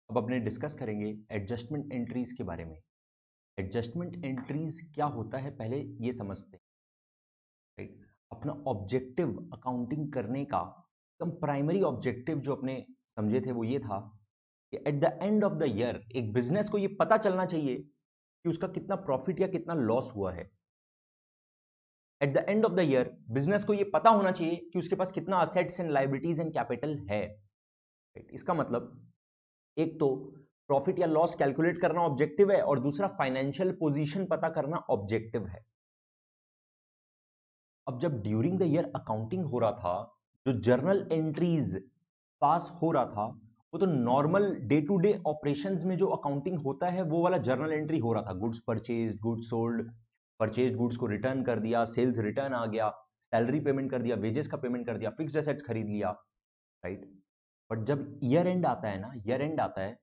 अब अपने डिस्कस करेंगे एडजस्टमेंट एंट्रीज के बारे में। एडजस्टमेंट एंट्रीज क्या होता है पहले ये समझते हैं, राइट। अपना ऑब्जेक्टिव अकाउंटिंग करने का एकदम प्राइमरी ऑब्जेक्टिव जो अपने समझे थे वो ये था कि eight the end of the year एक बिजनेस को ये पता चलना चाहिए कि उसका कितना प्रॉफिट या कितना लॉस हुआ है। At the end of the year business को ये पता होना चाहिए कि उसके पास कितना assets and liabilities and capital है, राइट। इसका मतलब एक तो प्रॉफिट या लॉस कैलकुलेट करना ऑब्जेक्टिव है और दूसरा फाइनेंशियल पोजीशन पता करना ऑब्जेक्टिव है। अब जब ड्यूरिंग द ईयर अकाउंटिंग हो रहा था, जो जर्नल एंट्रीज पास हो रहा था, वो तो normal day to day operations में जो अकाउंटिंग होता है वो वाला जर्नल एंट्री हो रहा था। Goods purchase, goods sold, purchase goods को रिटर्न कर दिया, सेल्स रिटर्न आ गया, सैलरी पेमेंट कर दिया, वेजेस का पेमेंट कर दिया, फिक्स्ड एसेट्स खरीद लिया, राइट। बट जब ईयर एंड आता है ना, ईयर एंड आता है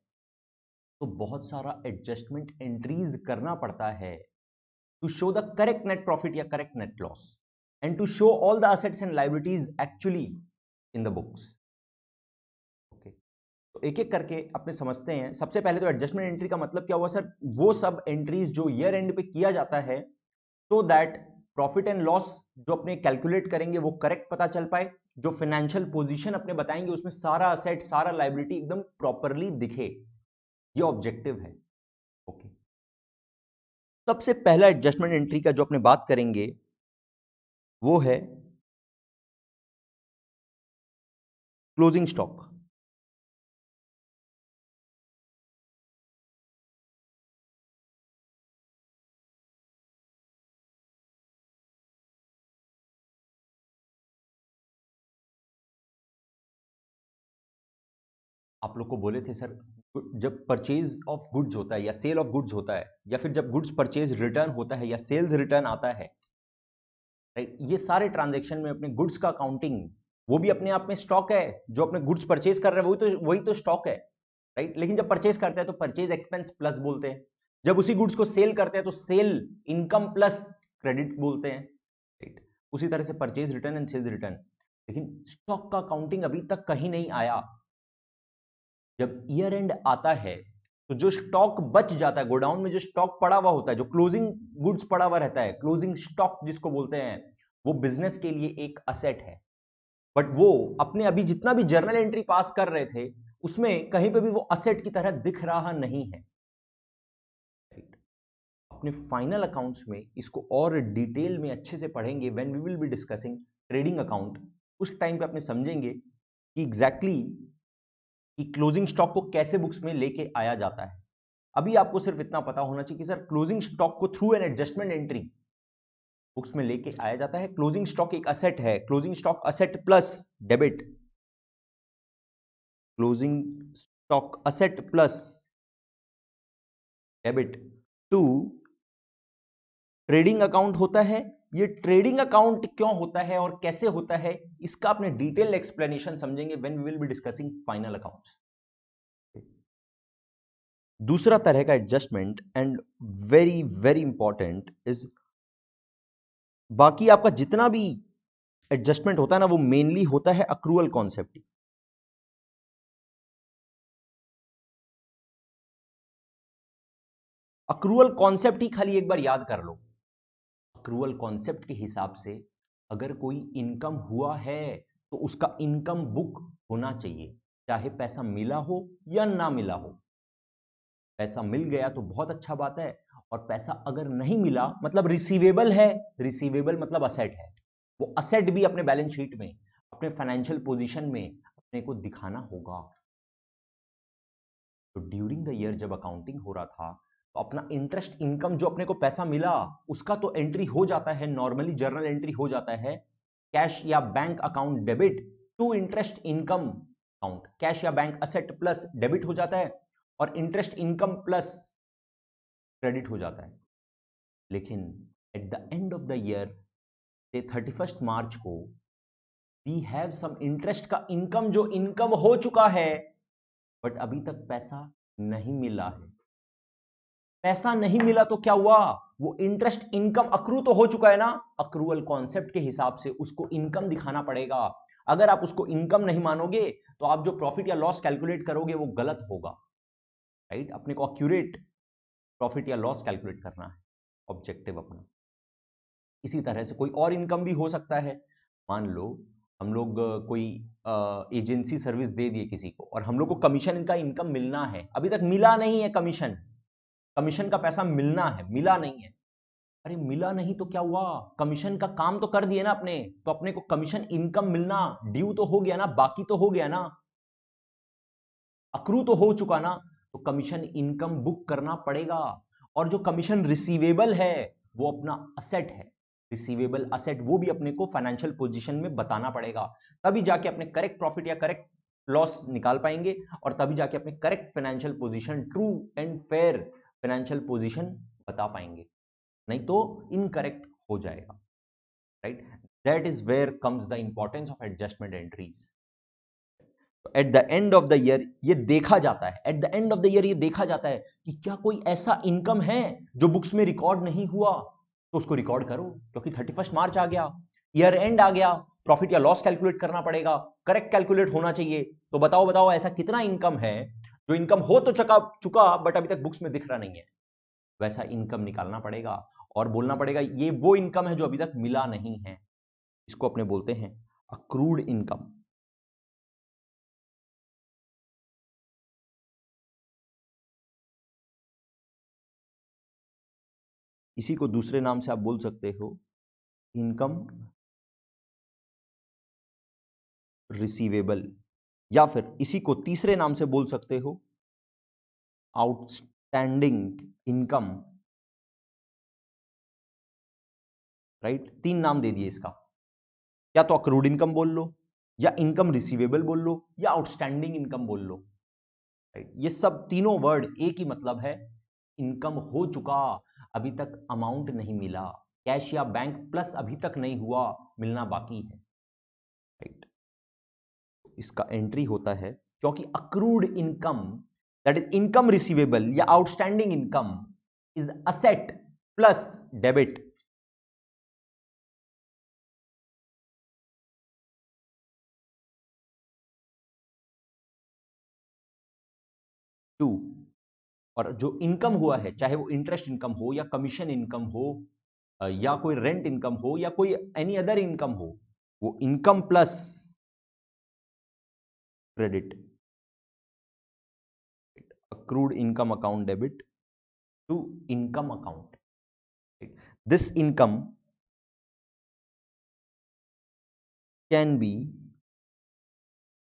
तो बहुत सारा एडजस्टमेंट एंट्रीज करना पड़ता है to show the correct net profit या correct net loss and to show all the assets and liabilities actually in the books. Okay, तो एक एक करके अपने समझते हैं। सबसे पहले तो एडजस्टमेंट एंट्री का मतलब क्या हुआ सर? वो सब एंट्रीज जो ईयर एंड पे किया जाता है so that profit and loss जो अपने कैलकुलेट करेंगे वो करेक्ट पता चल पाए, जो फाइनेंशियल पोजीशन अपने बताएंगे उसमें सारा असेट सारा लायबिलिटी एकदम प्रॉपरली दिखे, ये ऑब्जेक्टिव है। ओके, सबसे पहला एडजस्टमेंट एंट्री का जो अपने बात करेंगे वो है क्लोजिंग स्टॉक। आप लोग को बोले थे सर, जब परचेज ऑफ गुड्स होता है या सेल ऑफ गुड्स होता है या फिर जब गुड्स परचेज रिटर्न होता है या सेल्स रिटर्न आता है, राइट, ये सारे ट्रांजैक्शन में अपने गुड्स का अकाउंटिंग वो भी अपने आप में स्टॉक है। जो अपने गुड्स परचेज कर रहे हैं वही तो स्टॉक है, राइट। लेकिन जब परचेज करते हैं तो परचेज एक्सपेंस प्लस बोलते हैं, जब उसी गुड्स को सेल करते हैं तो सेल इनकम प्लस क्रेडिट बोलते हैं, राइट। उसी तरह से purchase return and sales return. लेकिन स्टॉक का अकाउंटिंग अभी तक कहीं नहीं आया। जब ईयर एंड आता है तो जो स्टॉक बच जाता है गोडाउन में, जो स्टॉक पड़ा हुआ होता है, जो क्लोजिंग गुड्स पड़ा हुआ रहता है, क्लोजिंग स्टॉक जिसको बोलते हैं, वो बिजनेस के लिए एक असेट है। बट वो अपने अभी जितना भी जर्नल एंट्री पास कर रहे थे उसमें कहीं पे भी वो असेट की तरह दिख रहा नहीं है, राइट। अपने फाइनल अकाउंट्स में इसको और डिटेल में अच्छे से पढ़ेंगे when we will be discussing trading account. उस टाइम पे अपने समझेंगे कि एग्जैक्टली कि क्लोजिंग स्टॉक को कैसे बुक्स में लेके आया जाता है। अभी आपको सिर्फ इतना पता होना चाहिए कि सर क्लोजिंग स्टॉक को through an adjustment entry books में लेके आया जाता है। क्लोजिंग स्टॉक एक असेट है, closing stock asset plus debit, closing stock asset plus debit to trading account होता है। ये ट्रेडिंग अकाउंट क्यों होता है और कैसे होता है इसका अपने डिटेल एक्सप्लेनेशन समझेंगे when we will be discussing final accounts. दूसरा तरह का adjustment and very very important is, बाकी आपका जितना भी एडजस्टमेंट होता है ना वो मेनली होता है अक्रूवल कॉन्सेप्ट। अक्रूवल कॉन्सेप्ट ही खाली एक बार याद कर लो। अक्रूवल कॉन्सेप्ट के हिसाब से अगर कोई इनकम हुआ है तो उसका इनकम बुक होना चाहिए, चाहे पैसा मिला हो या ना मिला हो। पैसा मिल गया तो बहुत अच्छा बात है, और पैसा अगर नहीं मिला मतलब रिसीवेबल है, रिसीवेबल मतलब असेट है, वो असेट भी अपने बैलेंस शीट में अपने फाइनेंशियल पोजीशन में अपने को दिखाना होगा। तो ड्यूरिंग द ईयर जब अकाउंटिंग हो रहा था तो अपना इंटरेस्ट इनकम जो अपने को पैसा मिला उसका तो एंट्री हो जाता है, नॉर्मली जर्नल एंट्री हो जाता है कैश या bank account debit to interest income account. Cash या बैंक असेट प्लस डेबिट हो जाता है और इंटरेस्ट इनकम प्लस क्रेडिट हो जाता है। लेकिन eight the end of the year से 31 मार्च को वी हैव सम इंटरेस्ट का इनकम जो इनकम हो चुका है बट अभी तक पैसा नहीं मिला है। पैसा नहीं मिला तो क्या हुआ? वो इंटरेस्ट इनकम अक्रू तो हो चुका है ना, अक्रूवल कॉन्सेप्ट के हिसाब से उसको इनकम दिखाना पड़ेगा। अगर आप उसको इनकम नहीं मानोगे तो आप जो प्रॉफिट या लॉस कैलकुलेट करोगे वो गलत होगा। राइट। अपने को एक्यूरेट प्रॉफिट या लॉस कैलकुलेट करना है, ऑब्जेक्टिव अपना। इसी तरह से कोई और इनकम भी हो सकता है। मान लो हम लोग कोई एजेंसी सर्विस दे दिए किसी को और हम लोग को कमीशन का इनकम मिलना है, अभी तक मिला नहीं है कमीशन, कमीशन का पैसा मिलना है, मिला नहीं है। अरे मिला नहीं तो क्या हुआ, कमीशन का काम तो कर दिए ना अपने, तो अपने को कमीशन इनकम मिलना ड्यू तो हो गया ना, बाकी तो हो गया ना, अक्रू तो हो चुका ना, तो कमीशन इनकम बुक करना पड़ेगा। और जो कमीशन रिसीवेबल है वो अपना असेट है, रिसीवेबल असेट, वो भी अपने को फाइनेंशियल पोजीशन में बताना पड़ेगा, तभी जाके अपने करेक्ट प्रॉफिट या करेक्ट लॉस निकाल पाएंगे, और तभी जाके अपने correct financial position, true and fair financial position बता पाएंगे, नहीं तो इनकरेक्ट हो जाएगा, right. That is where comes the importance of adjustment entries. At the end of the year ये देखा जाता है, at the end of the year ये देखा जाता है कि क्या कोई ऐसा इनकम है जो बुक्स में रिकॉर्ड नहीं हुआ, तो उसको रिकॉर्ड करो, क्योंकि 31 मार्च आ गया, ईयर एंड आ गया, प्रॉफिट या लॉस कैलकुलेट करना पड़ेगा, करेक्ट कैलकुलेट होना चाहिए। तो बताओ बताओ ऐसा कितना इनकम है जो इनकम हो तो चुका बट अभी तक बुक्स में दिख रहा नहीं है, वैसा इनकम निकालना पड़ेगा और बोलना पड़ेगा ये वो इनकम है जो अभी तक मिला नहीं है। इसको अपने बोलते हैं अक्रूड इनकम। इसी को दूसरे नाम से आप बोल सकते हो इनकम रिसीवेबल, या फिर इसी को तीसरे नाम से बोल सकते हो आउटस्टैंडिंग इनकम, राइट। तीन नाम दे दिए इसका, या तो अक्रूड इनकम बोल लो, या इनकम रिसीवेबल बोल लो, या आउटस्टैंडिंग इनकम बोल लो, राइट। ये सब तीनों वर्ड एक ही मतलब है, इनकम हो चुका, अभी तक अमाउंट नहीं मिला, कैश या बैंक प्लस अभी तक नहीं हुआ, मिलना बाकी है, राइट। इसका एंट्री होता है, क्योंकि accrued income that is income receivable या outstanding income is asset plus debit. To, और जो इनकम हुआ है, चाहे वो इंटरेस्ट इनकम हो या कमीशन इनकम हो या कोई रेंट इनकम हो या कोई एनी अदर इनकम हो, वो income plus credit, accrued income account debit to income account, right? This income can be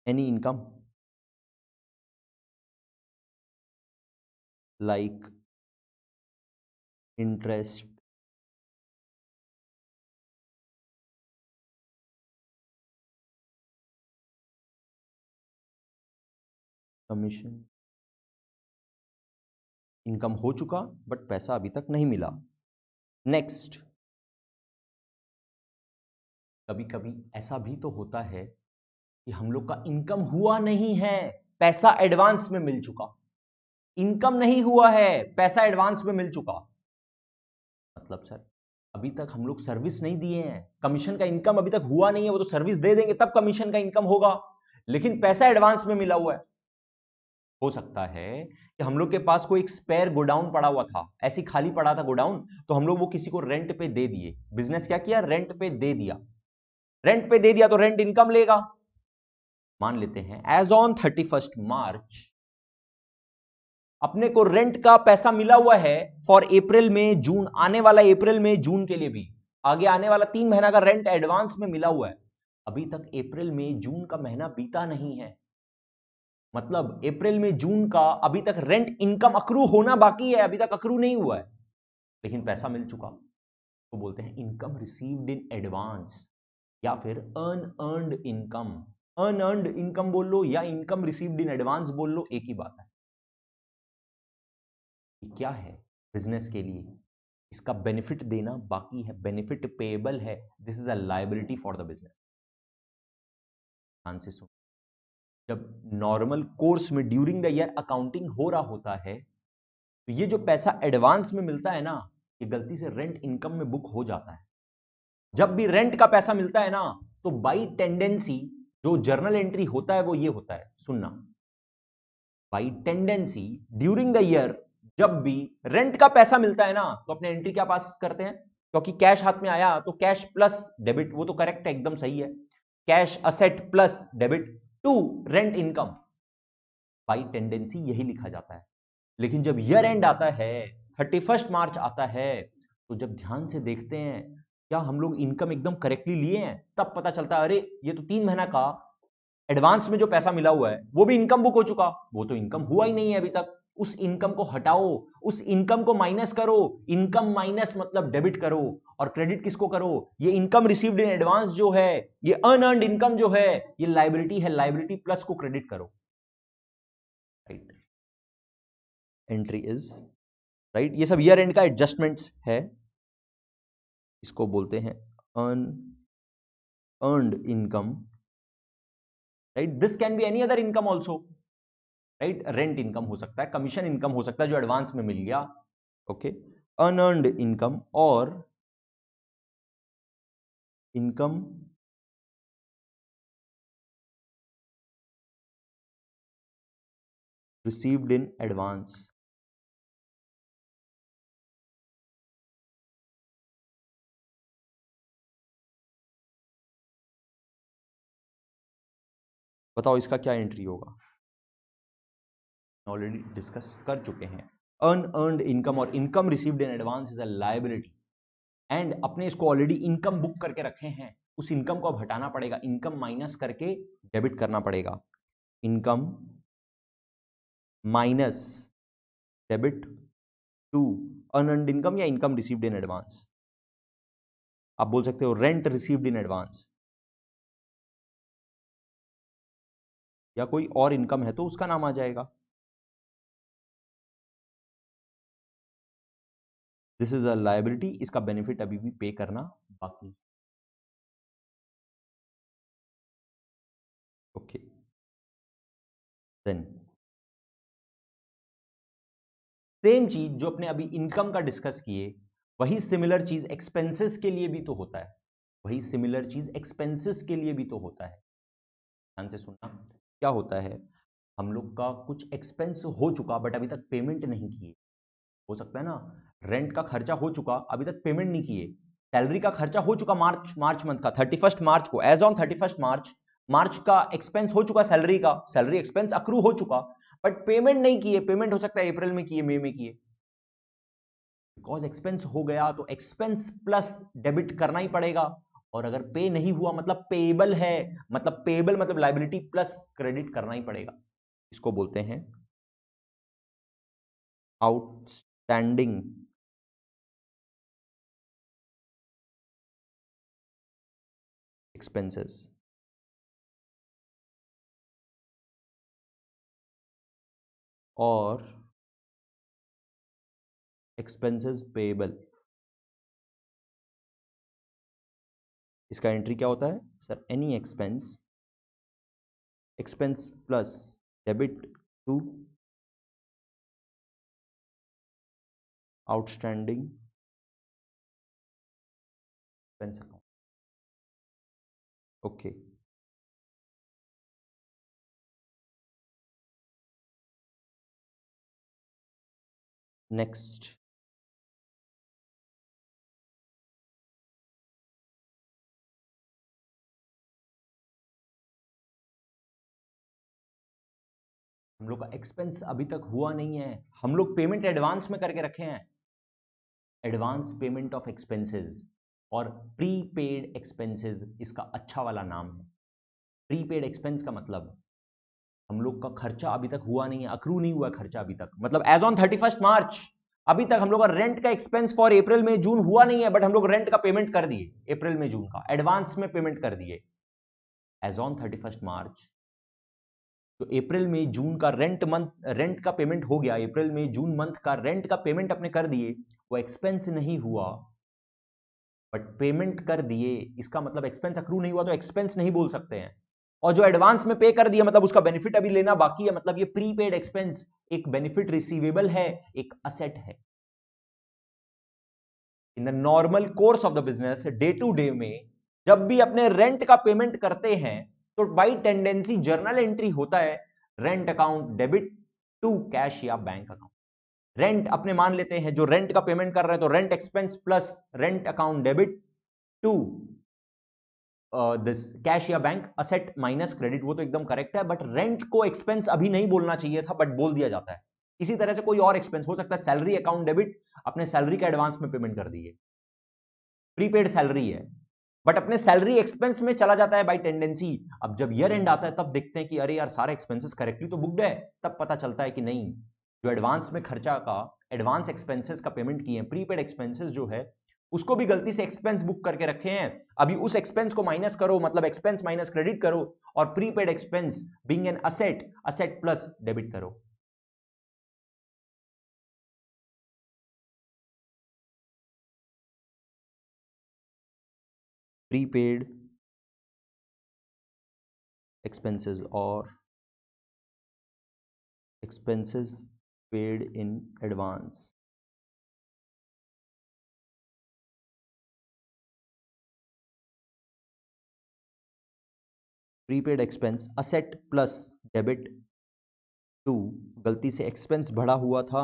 any income like interest, commission, income हो चुका बट पैसा अभी तक नहीं मिला। नेक्स्ट, कभी कभी ऐसा भी तो होता है कि हम लोग का इनकम हुआ नहीं है, पैसा एडवांस में मिल चुका, इनकम नहीं हुआ है, पैसा एडवांस में मिल चुका, मतलब सर अभी तक हम लोग सर्विस नहीं दिए हैं, कमीशन का इनकम अभी तक हुआ नहीं है, वो तो सर्विस दे देंगे तब कमीशन का इनकम होगा, लेकिन पैसा एडवांस में मिला हुआ है। हो सकता है कि हम लोग के पास कोई एक स्पेयर गोडाउन पड़ा हुआ था, ऐसी खाली पड़ा था गोडाउन, तो हम लोग वो किसी को रेंट पे दे दिए, बिजनेस क्या किया, रेंट पे दे दिया, रेंट पे दे दिया तो रेंट इनकम लेगा। मान लेते हैं एज ऑन 31 मार्च अपने को रेंट का पैसा मिला हुआ है फॉर अप्रैल में जून, आने वाला अप्रैल में जून के लिए भी, आगे आने वाला 3 महीना का रेंट एडवांस में मिला हुआ है, अभी तक अप्रैल में जून का महीना बीता नहीं है, मतलब अप्रैल में जून का अभी तक रेंट इनकम अक्रू होना बाकी है, अभी तक अक्रू नहीं हुआ है, लेकिन पैसा मिल चुका, तो बोलते हैं इनकम रिसीव्ड इन एडवांस, या फिर अनअर्न्ड इनकम, अनअर्न्ड इनकम बोल लो या इनकम रिसीव्ड इन एडवांस बोल लो, एक ही बात है। क्या है, बिजनेस के लिए इसका बेनिफिट देना बाकी है, बेनिफिट पेएबल है, this is a liability for the business. ध्यान से सुन, जब नॉर्मल कोर्स में ड्यूरिंग द ईयर अकाउंटिंग हो रहा होता है, तो ये जो पैसा एडवांस में मिलता है ना, ये गलती से रेंट इनकम में बुक हो जाता है। जब भी रेंट का पैसा मिलता है ना, तो बाई टेंडेंसी जो जर्नल एंट्री होता है वो ये होता है, सुनना, by tendency during the year जब भी रेंट का पैसा मिलता है ना तो अपने एंट्री क्या पास करते हैं, क्योंकि कैश हाथ में आया तो कैश प्लस डेबिट, वो तो करेक्ट है, एकदम सही है, cash asset plus debit to rent income, by tendency यही लिखा जाता है। लेकिन जब ईयर एंड आता है, 31 मार्च आता है, तो जब ध्यान से देखते हैं क्या हम लोग इनकम एकदम करेक्टली लिए हैं, तब पता चलता है अरे ये तो 3 महीना का एडवांस में जो पैसा मिला हुआ है वो भी इनकम बुक हो चुका, वो तो इनकम हुआ ही नहीं है अभी तक। उस इनकम को हटाओ, उस इनकम को माइनस करो, इनकम माइनस मतलब डेबिट करो, और क्रेडिट किसको करो, ये इनकम रिसीव्ड इन एडवांस जो है, ये अनअर्न्ड इनकम जो है, ये लायबिलिटी है, लायबिलिटी प्लस को क्रेडिट करो, राइट। एंट्री इज राइट, ये सब ईयर एंड का एडजस्टमेंट्स है, इसको बोलते हैं unearned income, right. This can be any other income also, right, rent income हो सकता है, कमीशन इनकम हो सकता है जो एडवांस में मिल गया, ओके, अनअर्न्ड इनकम और इनकम रिसीव्ड इन एडवांस। बताओ इसका क्या एंट्री होगा, ऑलरेडी डिस्कस कर चुके हैं। अनअर्न्ड इनकम और income received in advance is a liability, and अपने इसको ऑलरेडी इनकम बुक करके रखे हैं, उस इनकम को अब हटाना पड़ेगा, इनकम माइनस करके डेबिट करना पड़ेगा, income minus debit to unearned income या इनकम रिसीव्ड इन एडवांस। आप बोल सकते हो रेंट रिसीव्ड इन एडवांस, या कोई और इनकम है तो उसका नाम आ जाएगा। दिस इज अ लायबिलिटी, इसका बेनिफिट अभी भी पे करना बाकी, ओके। देन सेम चीज जो अपने अभी इनकम का डिस्कस किए, वही सिमिलर चीज एक्सपेंसेस के लिए भी तो होता है, वही सिमिलर चीज एक्सपेंसेस के लिए भी तो होता है। ध्यान से सुनना, क्या होता है, हम लोग का कुछ एक्सपेंस हो चुका बट अभी तक पेमेंट नहीं किए, हो सकता है ना, रेंट का खर्चा हो चुका अभी तक पेमेंट नहीं किए, सैलरी का खर्चा हो चुका मार्च मंथ का 31 मार्च को, एज ऑन 31 मार्च, मार्च का एक्सपेंस हो चुका सैलरी का, सैलरी एक्सपेंस अक्रू हो चुका, बट पेमेंट नहीं किए, पेमेंट हो सकता है अप्रैल में किए, मई में किए, बिकॉज एक्सपेंस हो गया तो एक्सपेंस प्लस डेबिट करना ही पड़ेगा, और अगर पे नहीं हुआ मतलब पेएबल है, मतलब पेएबल मतलब लायबिलिटी प्लस क्रेडिट करना ही पड़ेगा, इसको बोलते हैं आउटस्टैंडिंग एक्सपेंसेस, और एक्सपेंसेस पेएबल। इसका एंट्री क्या होता है sir, any expense, expense plus debit to outstanding expense account, okay. Next, हम लोग का एक्सपेंस अभी तक हुआ नहीं है, हम लोग पेमेंट एडवांस में करके रखे हैं, एडवांस पेमेंट ऑफ एक्सपेंसेस, और प्रीपेड एक्सपेंसेस इसका अच्छा वाला नाम है। प्रीपेड एक्सपेंस का मतलब हम लोग का खर्चा अभी तक हुआ नहीं है, अक्रू नहीं हुआ खर्चा अभी तक, मतलब एज ऑन 31 मार्च अभी तक हम लोग का रेंट का एक्सपेंस फॉर अप्रैल में जून हुआ नहीं है, बट हम लोग रेंट का पेमेंट कर दिए, अप्रैल में जून का एडवांस में पेमेंट कर दिए, एज ऑन 31 मार्च। तो अप्रैल में जून का रेंट का पेमेंट हो गया, अप्रैल में जून मंथ का रेंट का पेमेंट अपने कर दिए, वो एक्सपेंस नहीं हुआ बट पेमेंट कर दिए, इसका मतलब एक्सपेंस अक्रू नहीं हुआ तो एक्सपेंस नहीं बोल सकते हैं, और जो एडवांस में पे कर दिया मतलब उसका बेनिफिट अभी लेना बाकी है, मतलब ये प्रीपेड एक्सपेंस एक बेनिफिट रिसीवेबल है, एक असेट है। In the normal course of the business day to day में जब भी अपने रेंट का पेमेंट करते हैं तो बाई टेंडेंसी जर्नल एंट्री होता है rent account debit to cash या बैंक अकाउंट। रेंट अपने मान लेते हैं, जो रेंट का पेमेंट कर रहे हैं तो rent expense plus rent account debit to this cash या बैंक असेट माइनस क्रेडिट। वो तो एकदम करेक्ट है, बट रेंट को एक्सपेंस अभी नहीं बोलना चाहिए था, बट बोल दिया जाता है। इसी तरह से कोई और एक्सपेंस हो सकता है, सैलरी अकाउंट डेबिट, अपने सैलरी का एडवांस में पेमेंट कर दी है, प्रीपेड सैलरी है, बट अपने सैलरी एक्सपेंस में चला जाता है बाई टेंडेंसी। अब जब ईयर एंड आता है तब देखते हैं कि अरे यार सारे एक्सपेंसेस करेक्टली तो बुक्ड है, तब पता चलता है कि नहीं, जो एडवांस में खर्चा का, एडवांस एक्सपेंसेस का पेमेंट किए हैं, प्रीपेड एक्सपेंसेस जो है उसको भी गलती से एक्सपेंस बुक करके रखे हैं। अभी उस एक्सपेंस को माइनस करो, मतलब एक्सपेंस माइनस क्रेडिट करो, और prepaid expense being an asset, asset plus debit करो। Prepaid expenses or expenses paid in advance। Prepaid expense asset plus debit to, गलती से एक्सपेंस बढ़ा हुआ था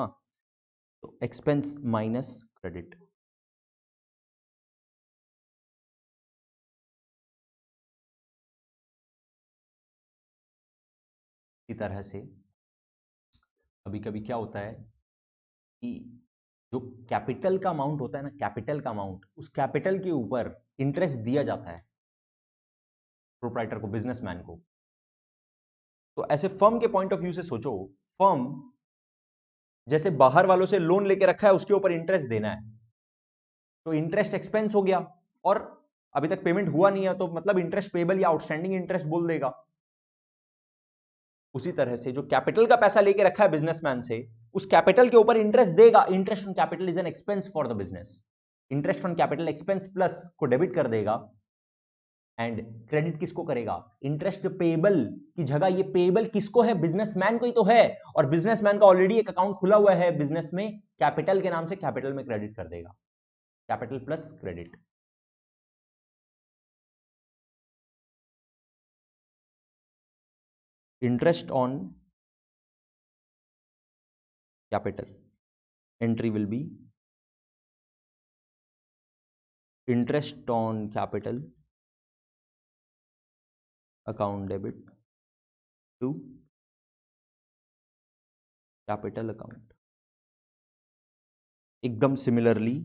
तो एक्सपेंस माइनस क्रेडिट। इसी तरह से कभी कभी क्या होता है कि जो कैपिटल का अमाउंट होता है ना, कैपिटल का अमाउंट, उस कैपिटल के ऊपर इंटरेस्ट दिया जाता है प्रोप्राइटर को, बिजनेसमैन को। तो ऐसे फर्म के पॉइंट ऑफ व्यू से सोचो, फर्म जैसे बाहर वालों से लोन लेके रखा है, उसके ऊपर इंटरेस्ट देना है, तो इंटरेस्ट एक्सपेंस हो गया, और अभी तक पेमेंट हुआ नहीं है तो मतलब इंटरेस्ट पेबल या आउटस्टैंडिंग इंटरेस्ट बोल देगा। उसी तरह से जो कैपिटल का पैसा लेके रखा है बिजनेसमैन से, उस कैपिटल के ऊपर इंटरेस्ट देगा। Interest on capital is an expense for the business. Interest on capital expense plus को डेबिट कर देगा, एंड क्रेडिट किसको करेगा? इंटरेस्ट पेबल की जगह ये पेबल किसको है? बिजनेसमैन को ही तो है, और बिजनेसमैन का ऑलरेडी एक अकाउंट खुला हुआ है बिजनेस में कैपिटल के नाम से, कैपिटल में क्रेडिट कर देगा, capital plus credit. Interest on capital entry will be interest on capital account debit to capital account। एकदम similarly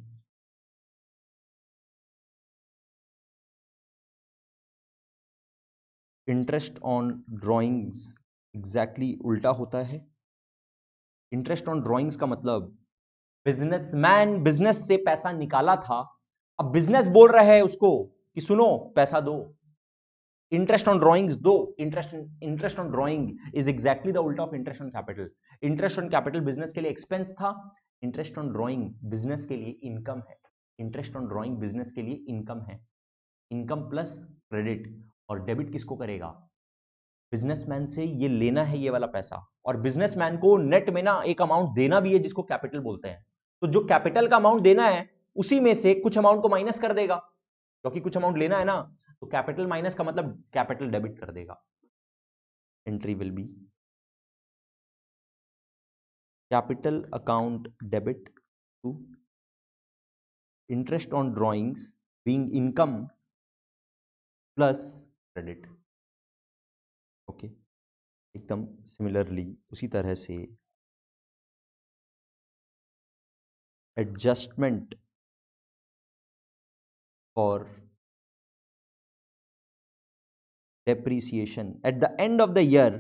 interest on drawings exactly उल्टा होता है। इंटरेस्ट ऑन ड्राइंग्स का मतलब बिजनेसमैन बिजनेस से पैसा निकाला था, अब बिजनेस बोल रहा है उसको कि सुनो पैसा दो, इंटरेस्ट ऑन ड्राइंग्स दो। Interest on drawing is exactly the उल्टा of interest on capital. Interest on capital business के लिए एक्सपेंस था, इंटरेस्ट ऑन ड्राइंग बिजनेस के लिए इनकम है। इंटरेस्ट ऑन ड्राइंग बिजनेस के लिए इनकम है, इनकम प्लस क्रेडिट। और डेबिट किसको करेगा? बिजनेसमैन से ये लेना है ये वाला पैसा, और बिजनेसमैन को नेट में ना एक अमाउंट देना भी है जिसको कैपिटल बोलते हैं। तो जो कैपिटल का अमाउंट देना है उसी में से कुछ अमाउंट को माइनस कर देगा, क्योंकि कुछ अमाउंट लेना है ना, तो कैपिटल माइनस का मतलब कैपिटल डेबिट कर देगा। Entry will be capital account debit to interest on drawings being income plus credit. Okay, एकदम सिमिलरली उसी तरह से adjustment for depreciation at the end of the year.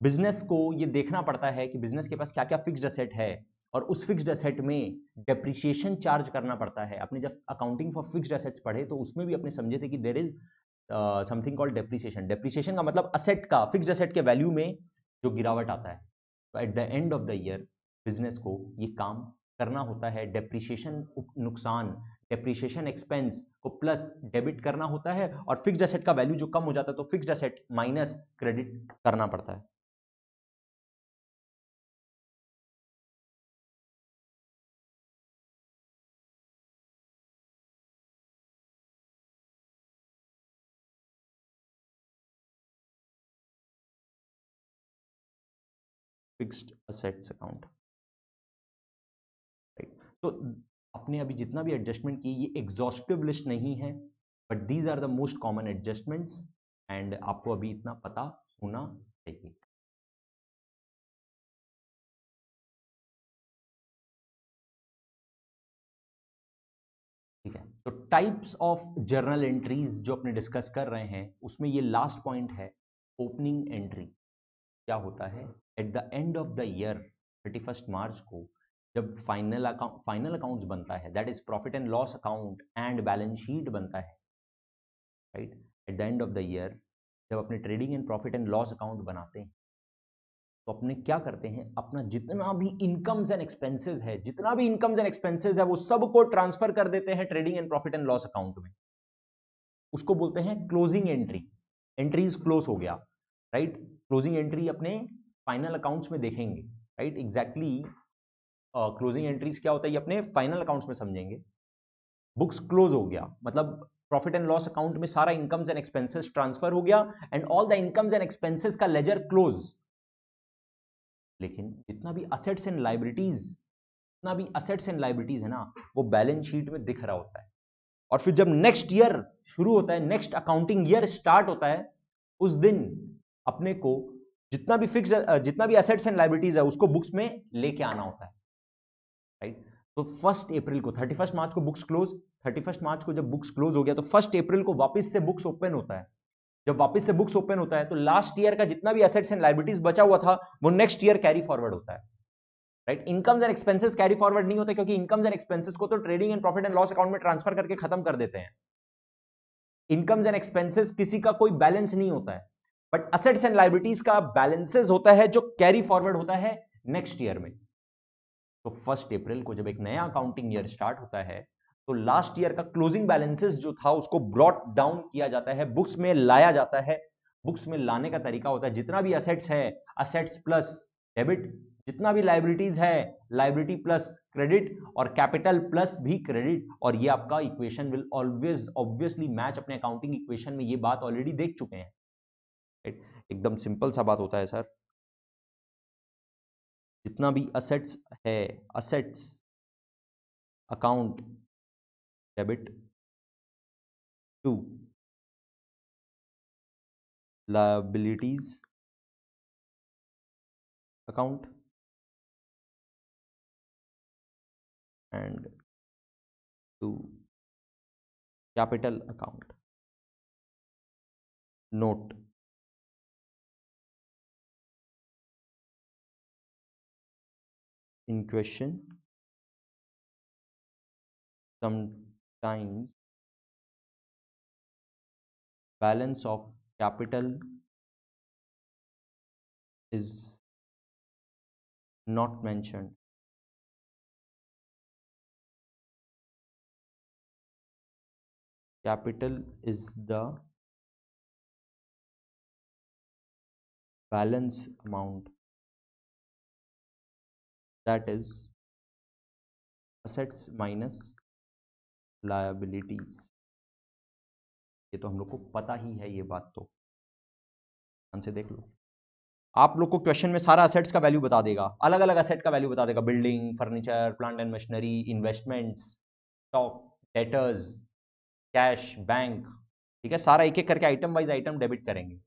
Business को ये देखना पड़ता है कि बिजनेस के पास क्या क्या फिक्स्ड एसेट है, और उस फिक्स्ड एसेट में डेप्रिसिएशन चार्ज करना पड़ता है। अपने जब अकाउंटिंग फॉर फिक्स्ड एसेट्स पढ़े तो उसमें भी अपने समझे थे कि there is something called depreciation. Depreciation का मतलब असेट का, फिक्स्ड एसेट के वैल्यू में जो गिरावट आता है। तो eight the end of the year business को ये काम करना होता है, डेप्रिसिएशन नुकसान, डेप्रिसिएशन एक्सपेंस को प्लस डेबिट करना होता है, और फिक्स्ड एसेट का वैल्यू जो कम हो जाता है तो फिक्स्ड एसेट माइनस क्रेडिट करना पड़ता है। Fixed assets account, right. तो आपने अभी जितना भी एडजस्टमेंट की ये एग्जॉस्टिव लिस्ट नहीं है, but these are the most common adjustments and आपको अभी इतना पता होना चाहिए। ठीक है, तो टाइप्स ऑफ जर्नल एंट्रीज जो अपने डिस्कस कर रहे हैं उसमें ये लास्ट पॉइंट है ओपनिंग एंट्री। क्या होता है at the end of the year 31 मार्च को जब फाइनल अकाउंट्स बनता है, that is profit and loss account and balance sheet बनता है, right. Eight the end of the year जब अपने trading and profit and loss account बनाते हैं तो अपने क्या करते हैं, अपना जितना भी इनकम्स एंड एक्सपेंसेस है, जितना भी इनकम्स एंड एक्सपेंसेस है वो सब को ट्रांसफर कर देते हैं trading and profit and loss account में। उसको बोलते हैं क्लोजिंग एंट्री। एंट्रीज क्लोज हो गया, राइट। क्लोजिंग एंट्री अपने फाइनल अकाउंट्स में देखेंगे, राइट। एग्जैक्टली क्लोजिंग एंट्रीज क्या होता है ये अपने फाइनल अकाउंट्स में समझेंगे। बुक्स क्लोज हो गया मतलब प्रॉफिट एंड लॉस अकाउंट में सारा इनकम्स एंड एक्सपेंसेस ट्रांसफर हो गया and all the incomes and expenses का लेजर क्लोज। लेकिन जितना भी असेट्स एंड लाइबिलिटीज, जितना भी असेट्स एंड लाइबिलिटीज है ना वो बैलेंस शीट में दिख रहा होता है। और फिर जब नेक्स्ट ईयर शुरू होता है, नेक्स्ट अकाउंटिंग ईयर स्टार्ट होता है, उस दिन अपने को जितना भी फिक्स, जितना भी एसेट्स एंड लायबिलिटीज है उसको बुक्स में लेके आना होता है, राइट। तो 1 अप्रैल को, 31 मार्च को बुक्स क्लोज, 31 मार्च को जब बुक्स क्लोज हो गया तो 1 अप्रैल को वापस से बुक्स ओपन होता है। जब वापस से बुक्स ओपन होता है तो लास्ट ईयर का जितना भी एसेट्स एंड लायबिलिटीज बचा हुआ था वो नेक्स्ट ईयर कैरी फॉरवर्ड होता है, right. Incomes and expenses carry forward नहीं होते क्योंकि इनकम्स एंड एक्सपेंसेस को तो trading and profit and loss account में ट्रांसफर करके खत्म कर देते हैं। इनकम्स एंड एक्सपेंसेस किसी का कोई बैलेंस नहीं होता है, बट असेट्स एंड लायबिलिटीज का बैलेंसेस होता है जो कैरी फॉरवर्ड होता है नेक्स्ट ईयर में। तो 1 अप्रैल को जब एक नया अकाउंटिंग ईयर स्टार्ट होता है तो लास्ट ईयर का क्लोजिंग बैलेंसेस जो था उसको ब्रॉट डाउन किया जाता है, बुक्स में लाया जाता है। बुक्स में लाने का तरीका होता है जितना भी असेट्स है असेट्स प्लस डेबिट, जितना भी लायबिलिटीज है लायबिलिटी प्लस क्रेडिट, और कैपिटल प्लस भी क्रेडिट। और ये आपका equation will always obviously match अपने अकाउंटिंग इक्वेशन में, ये बात ऑलरेडी देख चुके हैं, एकदम सिंपल सा बात होता है सर। जितना भी असेट्स है assets account debit to liabilities account and to capital account. Note, in question sometimes balance of capital is not mentioned. Capital is the balance amount, that is assets minus liabilities। ये तो हम लोग को पता ही है, ये बात तो ध्यान से देख लो। आप लोग को क्वेश्चन में सारा असेट्स का वैल्यू बता देगा, अलग अलग असेट का वैल्यू बता देगा, building, furniture, plant and machinery, investments, stock, debtors, cash, bank, ठीक है। सारा एक एक करके आइटम वाइज आइटम डेबिट करेंगे।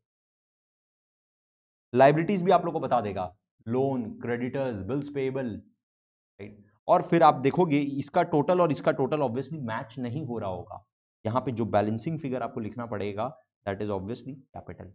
लाइबिलिटीज भी आप लोग को बता देगा, loan, creditors, bills payable, right. और फिर आप देखोगे इसका टोटल और इसका टोटल ऑब्वियसली मैच नहीं हो रहा होगा। यहाँ पे जो बैलेंसिंग फिगर आपको लिखना पड़ेगा दैट इज ऑब्वियसली कैपिटल।